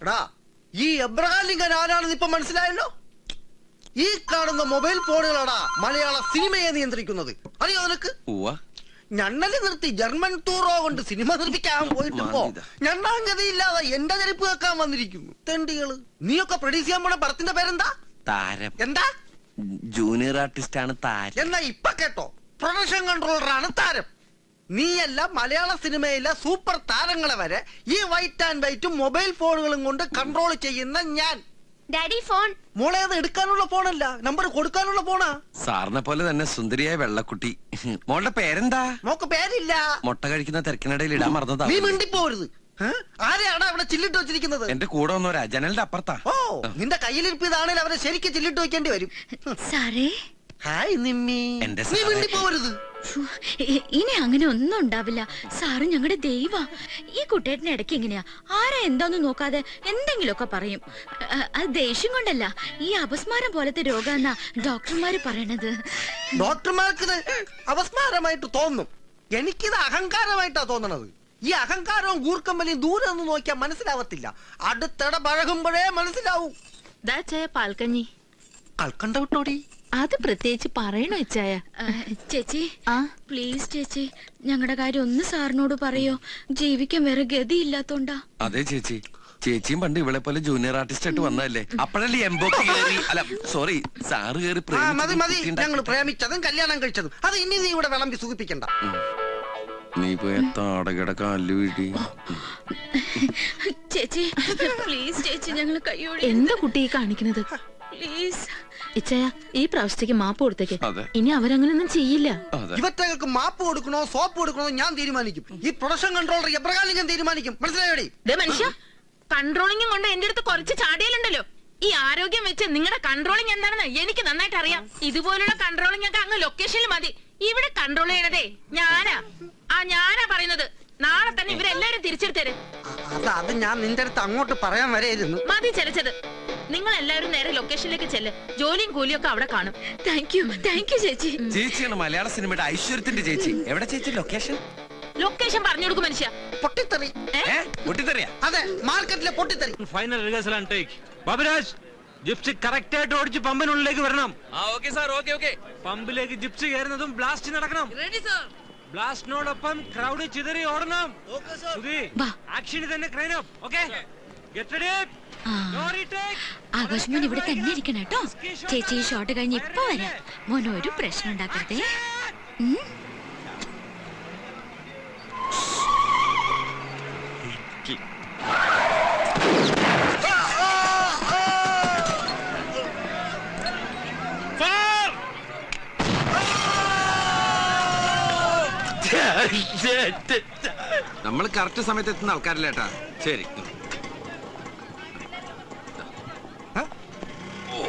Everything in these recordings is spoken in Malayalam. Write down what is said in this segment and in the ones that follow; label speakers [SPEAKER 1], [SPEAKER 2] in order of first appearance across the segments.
[SPEAKER 1] എടാ ഈ എബ്രഹാം ലിങ്കൻ ആരാണെന്ന് ഇപ്പൊ മനസ്സിലായല്ലോ. ഈ കാണുന്ന മൊബൈൽ ഫോണുകളാടാ മലയാള സിനിമയെ നിയന്ത്രിക്കുന്നത്. അറിയോ നിനക്ക്? ഞണ്ണലി നിർത്തി ജർമ്മൻ ടൂറോ കൊണ്ട് സിനിമ നിർമ്മിക്കാൻ പോയിട്ടിപ്പോ ഞണ്ണാങ്കതിയില്ലാതെ എന്റെ ചെരുപ്പ് വെക്കാൻ വന്നിരിക്കുന്നു തെണ്ടികള്. നീയൊക്കെ പ്രൊഡ്യൂസ് ചെയ്യാൻ പോണ പടത്തിന്റെ പേരെന്താ?
[SPEAKER 2] താരം.
[SPEAKER 1] എന്താ?
[SPEAKER 2] ജൂനിയർ ആർട്ടിസ്റ്റ് ആണ് താരം.
[SPEAKER 1] എന്നാ ഇപ്പൊ കേട്ടോ, പ്രൊഡക്ഷൻ കൺട്രോളറാണ് താരം. നീയല്ല മലയാള സിനിമയിലെ സൂപ്പർ താരങ്ങളെ വരെ ഈ വൈറ്റ് ആൻഡ് വൈറ്റും മൊബൈൽ ഫോണുകളും കൊണ്ട് കൺട്രോൾ ചെയ്യുന്ന ഞാൻ.
[SPEAKER 3] Daddy phone.
[SPEAKER 1] മോളെ അത് എടുക്കാനുള്ള ഫോണല്ല, നമ്പർ കൊടുക്കാനുള്ള ഫോണാ.
[SPEAKER 2] സാറിനെ പോലെ തന്നെ സുന്ദരിയായ വെള്ളക്കുട്ടി. മോളുടെ പേരെന്താ?
[SPEAKER 1] മോക്ക് പേരില്ല.
[SPEAKER 2] മുട്ട കഴിക്കുന്ന തിരക്കിനിടയിൽ ഇടാൻ മറന്നതാ.
[SPEAKER 1] നീ മിണ്ടിപ്പോരുത്. ആരെയാണ് അവിടെ ചില്ലിട്ട് വെച്ചിരിക്കുന്നത്?
[SPEAKER 2] എന്റെ കൂടെ വന്നവരാ, ജനലിന്റെ അപ്പുറത്താ.
[SPEAKER 1] ഓ, നിന്റെ കയ്യിലിരിപ്പ് ഇതാണെങ്കിൽ അവരെ ശരിക്കും ചില്ലിട്ട് വെക്കേണ്ടി വരും.
[SPEAKER 3] സാറേ.
[SPEAKER 1] ഹായ് നിമ്മി. നീ മിണ്ടിപ്പോരുത്.
[SPEAKER 3] ഇനി അങ്ങനെ ഒന്നും ഉണ്ടാവില്ല. സാറ് ഞങ്ങളുടെ ദൈവ. ഈ കുട്ടേട്ടന് ഇടയ്ക്ക് എങ്ങനെയാ ആരാ എന്താന്ന് നോക്കാതെ എന്തെങ്കിലുമൊക്കെ പറയും. അത് ദേഷ്യം കൊണ്ടല്ല, ഈ അപസ്മാരം പോലത്തെ രോഗാന്നാ ഡോക്ടർമാര് പറയണത്.
[SPEAKER 1] ഡോക്ടർമാർക്ക് അപസ്മാരമായിട്ട് തോന്നും, എനിക്കിത് അഹങ്കാരമായിട്ടാ തോന്നണത്. ഈ അഹങ്കാരവും ഗൂർക്കമ്പലിയും ദൂരെ നിന്ന് നോക്കിയാൽ മനസ്സിലാവത്തില്ല, അടുത്തിടെ പഴകുമ്പോഴേ മനസ്സിലാവൂ.
[SPEAKER 3] പാൽക്കഞ്ഞി
[SPEAKER 1] കൽക്കണ്ട വിട്ടോടി.
[SPEAKER 3] അത് പ്രത്യേകിച്ച് പറയണോ ഇച്ചായ? ചേച്ചി പ്ലീസ് ചേച്ചി, ഞങ്ങളുടെ കാര്യം ഒന്ന് സാറിനോട് പറയോ, ജീവിക്കാൻ വേറെ ഗതിയില്ലാത്തോണ്ടാ.
[SPEAKER 2] അതെ ചേച്ചി, ചേച്ചിയും പണ്ട് ഇവളെ പോലെ ജൂനിയർ ആർട്ടിസ്റ്റ് ആയിട്ട് വന്നതല്ലേ, അപ്പോഴല്ലേ എംബോക്ക് കയറി, അല്ല സോറി സാറ് കയറി.
[SPEAKER 1] മതി മതി, ഞങ്ങൾ പ്രേമിച്ചതും കല്യാണം കഴിച്ചതും അത് ഇനി നീ ഇവിടെ വിളമ്പി സുഖിപ്പിക്കണ്ട.
[SPEAKER 2] നീ പോയ താടകട കാല് വീടി.
[SPEAKER 3] ചേച്ചി പ്ലീസ് ചേച്ചി, ഞങ്ങൾ കയ്യോടെ.
[SPEAKER 4] എന്താ കുട്ടി കാണിക്കുന്നത്?
[SPEAKER 3] പ്ലീസ്
[SPEAKER 4] ഇച്ചയ, ഈ പ്രാവശ്യത്തേക്ക് മാപ്പ് കൊടുത്തേക്ക്. ഇനി അവരങ്ങനൊന്നും ചെയ്യില്ല.
[SPEAKER 1] ഇവറ്റകൾക്ക് മാപ്പ് കൊടുക്കണോ സോപ്പ് കൊടുക്കണോ ഞാൻ തീരുമാനിക്കും. ഈ പ്രൊഡക്ഷൻ കൺട്രോളർ എബ്രഹാം ലിങ്കൻ തീരുമാനിക്കും. മനസ്സിലായോടി?
[SPEAKER 4] മനുഷ്യ, കൺട്രോളിംഗ് കൊണ്ട് എന്റെ അടുത്ത് കുറച്ച് ചാടിയാലുണ്ടല്ലോ. ഈ ആരോഗ്യം വെച്ച് നിങ്ങളുടെ കൺട്രോളിംഗ് എന്താണെന്ന് എനിക്ക് നന്നായിട്ട് അറിയാം. ഇതുപോലുള്ള കൺട്രോളിംഗ് ഒക്കെ അങ്ങ് ലൊക്കേഷനിൽ മതി. ഇവിടെ കൺട്രോൾ ചെയ്യണതേ ഞാനാ. ഞാനാ പറയുന്നത്. നാളെ തന്നെ ഇവരെല്ലാരും തിരിച്ചെടുത്തരും.
[SPEAKER 1] അത് ഞാൻ നിന്റെ അടുത്ത് അങ്ങോട്ട് പറയാൻ വരെയായിരുന്നു.
[SPEAKER 4] മതി ചലച്ചത്. നിങ്ങൾ എല്ലാവരും നേരെ ലൊക്കേഷനിലേക്ക് ചെല്ല്. ജോലിയും കൂലിയും ഒക്കെ അവിടെ കാണും.
[SPEAKER 3] താങ്ക് യു ചേച്ചി.
[SPEAKER 2] ചേച്ചിയാണ് മലയാള സിനിമയുടെ ഐശ്വര്യത്തിന്റെ ചേച്ചി. എവിടെ ചേച്ചി ലൊക്കേഷൻ?
[SPEAKER 4] ലൊക്കേഷൻ പറഞ്ഞു കൊടുക്കും മനുഷ്യ.
[SPEAKER 1] പൊട്ടിത്തെറി.
[SPEAKER 2] പൊട്ടിത്തെറിയാ?
[SPEAKER 1] അതെ, മാർക്കറ്റിലെ പൊട്ടിത്തെറി.
[SPEAKER 5] Final rehearsal and take. Baburaj, gypsy correct ആയിട്ട് ഓടിച്ച് പമ്പിനുള്ളിലേക്ക് വരണം. പമ്പിലേക്ക് ജിപ്സി കയറുന്നതും ബ്ലാസ്റ്റ് നടക്കണം. ബ്ലാസ്റ്റിനോടൊപ്പം ക്രൗഡ് ചിതറി ഓടണം. ആക്ഷന് തന്നെ crane up. Okay, get ready.
[SPEAKER 3] Akash ഇവിടെ തന്നെ ഇരിക്കണം കേട്ടോ. ചേച്ചി ഈ ഷോട്ട് കഴിഞ്ഞ് ഇപ്പൊ വരാം. മോൻ ഒരു പ്രശ്നം ഉണ്ടാക്കരുതേ.
[SPEAKER 2] നമ്മൾ കറക്റ്റ് സമയത്ത് എത്തുന്ന ആൾക്കാരില്ലേട്ടാ. ശരി,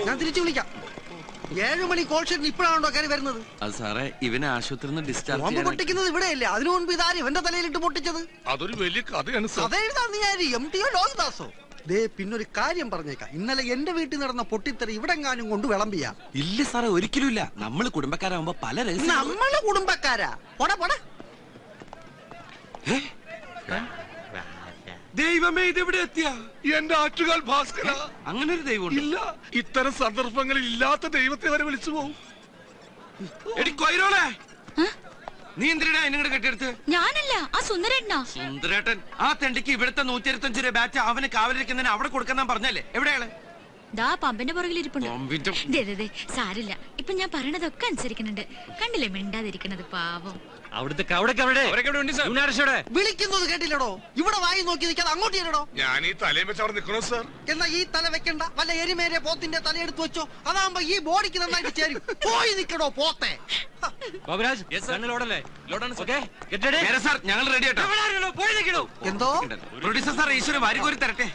[SPEAKER 1] ഞാൻ തിരിച്ചു വിളിക്കാം. 7 മണി കോൾ ഷീറ്റിൽ ഇപ്പോഴാണോ കയറി വരുന്നത്?
[SPEAKER 2] അത് സാറേ, ഇവനെ ആശുപത്രിയിൽ നിന്ന് ഡിസ്ചാർജ്
[SPEAKER 1] ബോംബ് പൊട്ടിക്കുന്നത് ഇവിടെയല്ലേ? അതിനു മുൻപ് ഇതാരും ഇവന്റെ തലയിലിട്ട് പൊട്ടിച്ചത്?
[SPEAKER 6] അതൊരു വലിയ കഥയാണ്.
[SPEAKER 1] കഥ എഴുതാൻ നീ ആര്? MTO ലോഹിദാസോ? ദേ, പിന്നൊരു കാര്യം പറഞ്ഞേക്കാം. ഇന്നലെ എന്റെ വീട്ടിൽ നടന്ന പൊട്ടിത്തെറി ഇവിടെങ്ങാനും കൊണ്ട് വിളമ്പിയാ?
[SPEAKER 2] ഇല്ല സാറേ, ഒരിക്കലും ഇല്ല. നമ്മള് കുടുംബക്കാരാകുമ്പോ പല രഹസ്യം.
[SPEAKER 1] നമ്മള് കുടുംബക്കാരാ? പോടാ പോടാ.
[SPEAKER 2] ദൈവമേ, ഇതെവിടെ എത്തിയ?
[SPEAKER 6] എന്റെ ആറ്റുകാൽ ഭാസ്കര,
[SPEAKER 2] അങ്ങനെ ഒരു ദൈവം
[SPEAKER 6] ഇല്ല. ഇത്തരം സന്ദർഭങ്ങളിൽ ഇല്ലാത്ത ദൈവത്തെ വരെ വിളിച്ചു പോകും.
[SPEAKER 2] നീ എന്തിനാ എന്നെ കെട്ടിയെടുത്ത്?
[SPEAKER 3] ഞാനല്ല, ആ സുന്ദരേട്ടനാ.
[SPEAKER 2] സുന്ദരേട്ടൻ ആ തെണ്ടിക്ക് ഇവിടുത്തെ 125 രൂപ ബാറ്റ് അവന് കാവലിരിക്കുന്നതിന് അവിടെ കൊടുക്കാൻ പറഞ്ഞല്ലേ? എവിടെയാണ്?
[SPEAKER 3] ദാ പമ്പിന്റെ പുറകിലിരിപ്പുണ്ട്. സാരില്ല, ഇപ്പൊ ഞാൻ പറയണതൊക്കെ അനുസരിക്കുന്നുണ്ട്. കണ്ടില്ലേ മിണ്ടാതിരിക്കണത്? പാവം.
[SPEAKER 1] വിളിക്കുന്നത് കേട്ടില്ലടോ? ഇവിടെ വായി നോക്കി നിൽക്കാതെ അങ്ങോട്ട് ചെല്ലടോ.
[SPEAKER 6] ഞാൻ ഈ തലയും വെച്ച് അവിടെ നിൽക്കണോ സാർ?
[SPEAKER 1] എന്നാ ഈ തല വെക്കണ്ട, വല്ല എരിമേരെ പോത്തിന്റെ തല എടുത്ത് വെച്ചോ. അതാകുമ്പോ ഈ ബോഡിക്ക് നന്നായിട്ട് ചേരും. പോയി നിൽക്കണോ പോത്തെ.
[SPEAKER 2] ഞങ്ങൾ റെഡി ആട്ടോ.
[SPEAKER 1] എന്തോ
[SPEAKER 2] പ്രൊഡ്യൂസർ സാർ ഈശ്വരൻ വാരികോരി തരട്ടെ.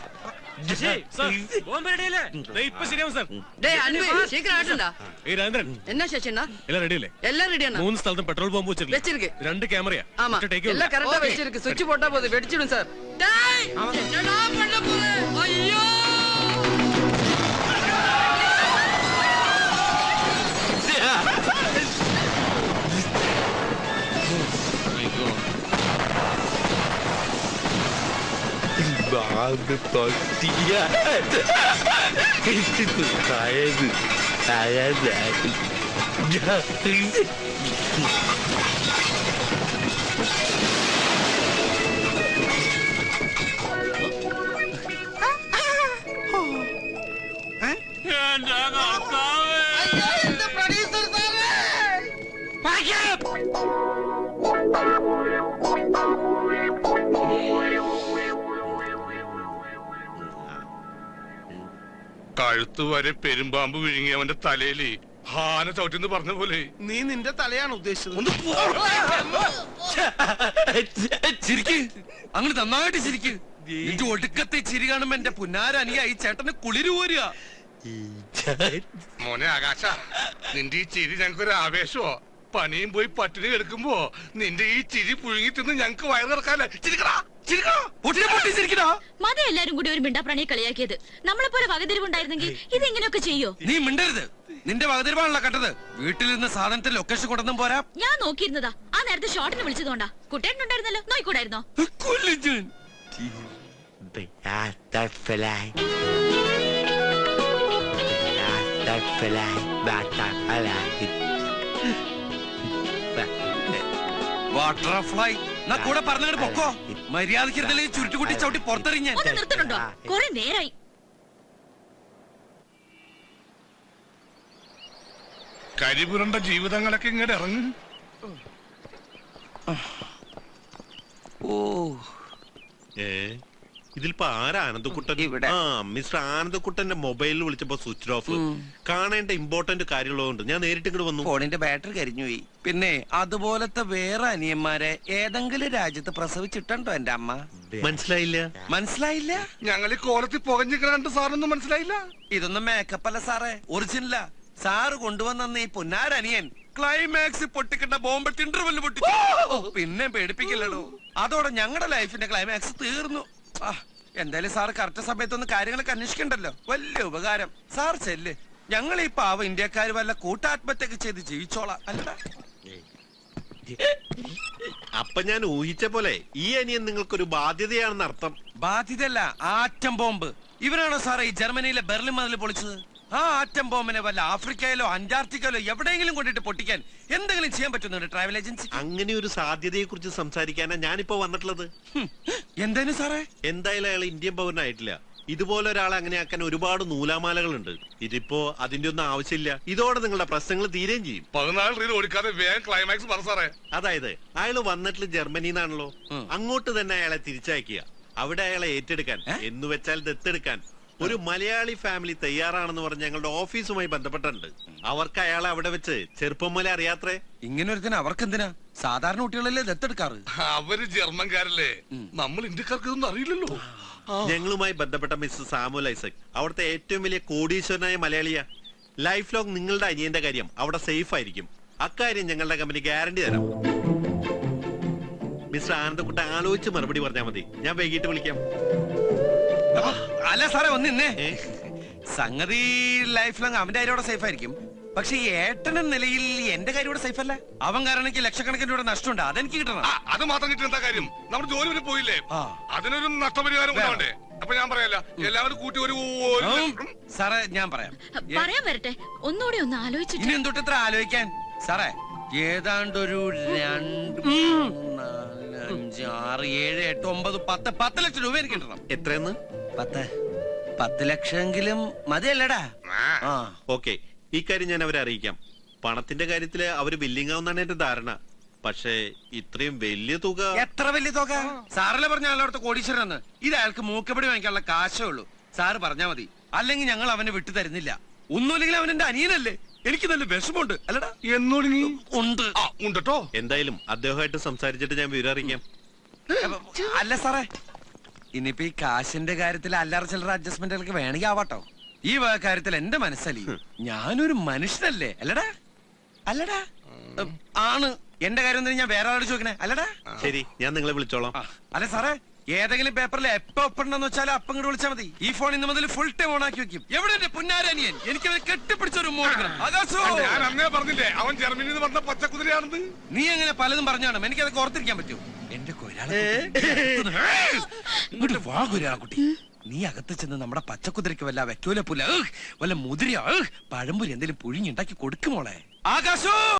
[SPEAKER 7] என்ன சேஷனா எல்லாம் ரெடி இல்ல? எல்லாம் ரெடியானா?
[SPEAKER 5] 3 സ്ഥലത്തും പെട്രോൾ ബോംബ് വെച്ചിருக்கு. 2 ക്യാമറയാ.
[SPEAKER 7] ஆமா, எல்லாம் கரெக்ட்டா வெச்சிருக்கு. சுவிட்ச் போட்டா போதும், வெடிச்சிடும் சார். டேய், என்னடா பண்ண போற? ஐயோ!
[SPEAKER 1] അയ്യോ, എന്റെ പ്രൊഡ്യൂസർ സാറേ!
[SPEAKER 6] കഴുത്ത് വരെ പെരുമ്പാമ്പ് വിഴുങ്ങി അവന്റെ തലയില് ഹാന ചവിട്ടിന്ന് പറഞ്ഞ പോലെ.
[SPEAKER 8] നീ നിന്റെ തലയാണ് ഉദ്ദേശിച്ചത്.
[SPEAKER 2] ചിരിക്ക്, അങ്ങനെ നന്നായിട്ട് ചിരിക്ക്. നിന്റെ ഒടുക്കത്തെ ചിരി കാണുമ്പോ എന്റെ പുന്നാരനിയ ഈ ചേട്ടന് കുളിര് പോരുക.
[SPEAKER 6] മോനെ ആകാശ, നിന്റെ ഈ ചിരി ഞങ്ങൾക്കൊരു ആവേശമോ? പണിയും പോയി പട്ടിണി എടുക്കുമ്പോ നിന്റെ ഈ ചിരി പുഴുങ്ങി തിന്ന് ഞങ്ങക്ക് വയറ് കിടക്കാല്ലേ? ചിരിക്കടാ, ചിരിക്കടാ.
[SPEAKER 3] മത എല്ലാരും കൂടി ഒരു മിണ്ടാപ്രാണിയെ കളിയാക്കിയത്. നമ്മളെ പോലെ വകതിരിവുണ്ടായിരുന്നെങ്കിൽ ഇത് ഇങ്ങനെയൊക്കെ ചെയ്യോ?
[SPEAKER 2] നീ മിണ്ടരുത്. നിന്റെ വകതിരുവാണല്ലോ കട്ടത്. വീട്ടിൽ നിന്ന് സാധനത്തിൽ ലൊക്കേഷൻ കൊണ്ടൊന്നും പോരാ.
[SPEAKER 3] ഞാൻ നോക്കിയിരുന്നതാ. ആ നേരത്തെ ഷോട്ടിന് വിളിച്ചതുകൊണ്ടാ. കുട്ടേട്ടനുണ്ടായിരുന്നല്ലോ, നോയിക്കൂടായിരുന്നോ?
[SPEAKER 2] വാട്ടർഫ്ലൈ കൂടെ പറഞ്ഞങ്ങോട്ട് പൊക്കോ. മര്യാദക്കിരുന്നല്ലേ ചുരുട്ടുകുട്ടി ചവിട്ടി പുറത്തെറിഞ്ഞ.
[SPEAKER 3] ഒന്ന് നിർത്തണുണ്ടോ? കൊറേ നേരായി.
[SPEAKER 6] കരിപുരണ്ട ജീവിതങ്ങളൊക്കെ ഇങ്ങോട്ട് ഇറങ്ങും.
[SPEAKER 8] ഇതിലിപ്പോ ആരാ ആനന്ദക്കുട്ടൻ? ആ, മിസ്റ്റർ ആനന്ദക്കുട്ടന്റെ മൊബൈലിൽ വിളിച്ചപ്പോ സ്വിച്ച് ഓഫ്. കാണേണ്ട ഇമ്പോർട്ടന്റ് കാര്യമുള്ളതുകൊണ്ട് ഞാൻ നേരിട്ട് ഇങ്ങോട്ട് വന്നു.
[SPEAKER 2] ഫോണിന്റെ ബാറ്ററി കരിഞ്ഞുപോയി. പിന്നെ അതുപോലത്തെ വേറെ അനിയന്മാരെ ഏതെങ്കിലും രാജ്യത്ത് പ്രസവിച്ചിട്ടുണ്ടോ എന്റെ അമ്മ?
[SPEAKER 8] മനസ്സിലായില്ല.
[SPEAKER 2] മനസ്സിലായില്ല?
[SPEAKER 6] ഞങ്ങൾ ഈ കോലത്തിൽ പുകഞ്ഞിക്കണ കണ്ട് സാറൊന്നും മനസ്സിലായില്ല.
[SPEAKER 2] ഇതൊന്നും മേക്കപ്പ് അല്ല സാറേ, ഒറിജിനലാ. സാറ് കൊണ്ടുവന്ന ഈ പുന്നാരനിയൻ ക്ലൈമാക്സ് പൊട്ടിക്കേണ്ട ബോംബ് ഇന്റർവെല് പൊട്ടി. പിന്നെ പേടിപ്പിക്കില്ലടോ. അതോടെ ഞങ്ങളുടെ ലൈഫിന്റെ ക്ലൈമാക്സ് തീർന്നു. എന്തായാലും സാർ കറക്റ്റ് സമയത്തൊന്ന് കാര്യങ്ങളൊക്കെ അന്വേഷിക്കണ്ടല്ലോ. വലിയ ഉപകാരം. സാർ ചെല്ല്. ഞങ്ങൾ ഈ പാവ ഇന്ത്യക്കാര് വല്ല കൂട്ടാത്മഹത്യൊക്കെ ചെയ്ത് ജീവിച്ചോളാം. അല്ലടാ,
[SPEAKER 8] അപ്പൊ ഞാൻ ഊഹിച്ച പോലെ ഈ അനിയൻ നിങ്ങൾക്കൊരു ബാധ്യതയാണെന്ന് അർത്ഥം.
[SPEAKER 2] ബാധ്യതയല്ല, ആറ്റം ബോംബ്. ഇവരാണോ സാറേ ഈ ജർമ്മനിയിലെ ബെർലിൻ മതിൽ പൊളിച്ചത്? ആ ആറ്റം ബോംബിനെ വല്ല ആഫ്രിക്കയിലോ അന്റാർട്ടിക്കയിലോ എവിടെയെങ്കിലും കൊണ്ടിട്ട് പൊട്ടിക്കാൻ എന്തെങ്കിലും ചെയ്യാൻ പറ്റുന്നുണ്ട് ട്രാവൽ ഏജൻസി?
[SPEAKER 8] അങ്ങനെ ഒരു സാധ്യതയെ കുറിച്ച് സംസാരിക്കാനാ ഞാനിപ്പോ വന്നിട്ടുള്ളത്.
[SPEAKER 2] എന്തായാലും സാറേ,
[SPEAKER 8] എന്തായാലും അയാൾ ഇന്ത്യൻ പൗരനായിട്ടില്ല. ഇതുപോലെ ഒരാളെ അങ്ങനെ ആക്കാൻ ഒരുപാട് നൂലാമാലകളുണ്ട്. ഇതിപ്പോ അതിന്റെ ഒന്നും ആവശ്യമില്ല. ഇതോടെ നിങ്ങളുടെ പ്രശ്നങ്ങൾ തീരുകയും ചെയ്യും.
[SPEAKER 6] 14 റീൽ ഓടിക്കാതെ വേഗം ക്ലൈമാക്സ് പറ സാറേ.
[SPEAKER 8] അതായത് അയാൾ വന്നിട്ടുള്ള ജർമ്മനിന്നാണല്ലോ, അങ്ങോട്ട് തന്നെ അയാളെ തിരിച്ചയക്കുക. അവിടെ അയാളെ ഏറ്റെടുക്കാൻ, എന്ന് വെച്ചാൽ ദത്തെടുക്കാൻ ഒരു മലയാളി ഫാമിലി തയ്യാറാണെന്ന് പറഞ്ഞ് ഞങ്ങളുടെ ഓഫീസുമായി ബന്ധപ്പെട്ടിട്ടുണ്ട്. അവർക്ക് അയാളെ അവിടെ വെച്ച് ചെറുപ്പം മുതലേ അറിയാത്രേ.
[SPEAKER 2] ഇങ്ങനെ ഒരുത്തിന് അവർക്കെന്തിനാ? സാധാരണ കുട്ടികളല്ലേ ദത്തെടുക്കാറ്.
[SPEAKER 6] അവര് ജർമ്മൻകാരല്ലേ, നമ്മൾ ഇന്ത്യക്കാർക്ക് ഇതൊന്നും അറിയില്ലല്ലോ.
[SPEAKER 8] ഞങ്ങളുമായി ബന്ധപ്പെട്ട മിസ്റ്റർ സാമുൽ ഐസക് അവിടുത്തെ ഏറ്റവും വലിയ കോടീശ്വരനായ മലയാളിയാ. ലൈഫ് ലോങ് നിങ്ങളുടെ അനിയന്റെ കാര്യം അവിടെ സേഫ് ആയിരിക്കും. അക്കാര്യം ഞങ്ങളുടെ കമ്പനി ഗ്യാരണ്ടി തരാം. മിസ്റ്റർ ആനന്ദക്കുട്ട ആലോചിച്ച് മറുപടി പറഞ്ഞാൽ മതി. ഞാൻ വൈകിട്ട് വിളിക്കാം.
[SPEAKER 2] അല്ല സാറേ, ഒന്നിന്നേ. സംഗതി ലൈഫ് ലോങ് അവന്റെ കാര്യം സേഫ് ആയിരിക്കും. പക്ഷെ ഈ ഏട്ടന്റെ നിലയിൽ എന്റെ കാര്യം ഇവിടെ സേഫ് അല്ല. അവൻ കാരണം എനിക്ക് ലക്ഷക്കണക്കിന് രൂപ നഷ്ടമുണ്ട്. അതെനിക്ക് കിട്ടണം.
[SPEAKER 6] അത് മാത്രം കിട്ടിയ എന്താ കാര്യം? നമ്മുടെ ജോലി വരെ പോയില്ലേ? അതിനൊരു നഷ്ടപരിഹാരം ഉണ്ടാവണ്ടേ? അപ്പൊ ഞാൻ പറയല്ല, എല്ലാവരും കൂട്ടി ഒരു
[SPEAKER 2] സാറേ ഞാൻ പറയാം.
[SPEAKER 3] പറയാൻ വരട്ടെ, ഒന്നുകൂടി ഒന്ന് ആലോചിച്ചിട്ട്.
[SPEAKER 2] ഇനി എന്തൊട്ട് ഇത്ര ആലോചിക്കാൻ? സാറേ, ഏതാണ്ടൊരു 2, 4, 5, 6, 7, 8, 9, 10, 10 ലക്ഷം രൂപ എനിക്ക് കിട്ടണം.
[SPEAKER 8] എത്രയെന്ന്?
[SPEAKER 2] 10 ലക്ഷമെങ്കിലും മതിയല്ലടാ.
[SPEAKER 8] ഓക്കെ, ഈ കാര്യം ഞാൻ അവരെ അറിയിക്കാം. പണത്തിന്റെ കാര്യത്തില് അവര് വില്ലിങ് ആവുന്നാണ് എന്റെ ധാരണ. പക്ഷേ ഇത്രയും വലിയ തുക.
[SPEAKER 2] എത്ര വലിയ തുക? സാറല്ലേ പറഞ്ഞ അയാളടുത്ത് കോടീശ്വരന്ന്. ഇത് അയാൾക്ക് മൂക്കപ്പടി വാങ്ങിക്കാനുള്ള കാശേ ഉള്ളൂ. സാറ് പറഞ്ഞാ മതി, അല്ലെങ്കിൽ ഞങ്ങൾ അവനെ വിട്ടു തരുന്നില്ല. ഒന്നുമില്ലെങ്കിൽ അവൻ എന്റെ അനിയനല്ലേ. എനിക്ക് നല്ല വിഷമമുണ്ട്. അല്ലടാ,
[SPEAKER 6] എന്നോട്
[SPEAKER 2] ഉണ്ട്
[SPEAKER 6] ഉണ്ടോ?
[SPEAKER 8] എന്തായാലും അദ്ദേഹമായിട്ട് സംസാരിച്ചിട്ട് ഞാൻ വിവരം അറിയിക്കാം.
[SPEAKER 2] അല്ല സാറേ, ഇനിയിപ്പോ ഈ കാശിന്റെ കാര്യത്തിൽ അല്ലറ ചില്ലറ അഡ്ജസ്റ്റ്മെന്റുകൾക്ക് വേണമെങ്കിൽ ആവാട്ടോ. ഈ കാര്യത്തിൽ എന്റെ മനസ്സലി, ഞാനൊരു മനുഷ്യനല്ലേ. അല്ലടാ, അല്ലടാ ആണ്. എന്റെ കാര്യം എന്തിനാ ഞാൻ വേറെ ആളോട് ചോദിക്കണേ? അല്ലടാ.
[SPEAKER 8] ശരി, ഞാൻ നിങ്ങളെ വിളിച്ചോളാം.
[SPEAKER 2] അല്ല സാറേ, ഏതെങ്കിലും പേപ്പറിൽ എപ്പോ ഒപ്പുണ്ടെന്ന് വെച്ചാൽ അപ്പം ഇങ്ങോട്ട് വിളിച്ചാൽ മതി. ഈ ഫോൺ ഇന്ന് മുതൽ ഫുൾ ടൈം ഓൺ ആക്കി വെക്കും. എവിടെ എന്റെ പുന്നാരനിയൻ? എനിക്ക് കെട്ടിപ്പിടിച്ചൊരു
[SPEAKER 6] ഞാൻ അന്നേ പറഞ്ഞില്ലേ അവൻ ജർമ്മനിയിൽ നിന്ന് വന്ന പച്ചക്കുതിരയാണെന്ന്.
[SPEAKER 2] നീ അങ്ങനെ പലതും പറഞ്ഞാണ്. എനിക്കതൊക്കെ ഓർത്തിരിക്കാൻ പറ്റൂ. എന്റെ കൊരാളെ ഇങ്ങോട്ട് വാ കുട്ടി. നീ അകത്ത് ചെന്ന് നമ്മുടെ പച്ചക്കുതിരയ്ക്ക് വല്ല വെക്കോല പുല വല്ല മുതിര പഴംപുരി എന്തെങ്കിലും പുഴുങ്ങി ഉണ്ടാക്കി കൊടുക്കുമോളെ. ആകാശോ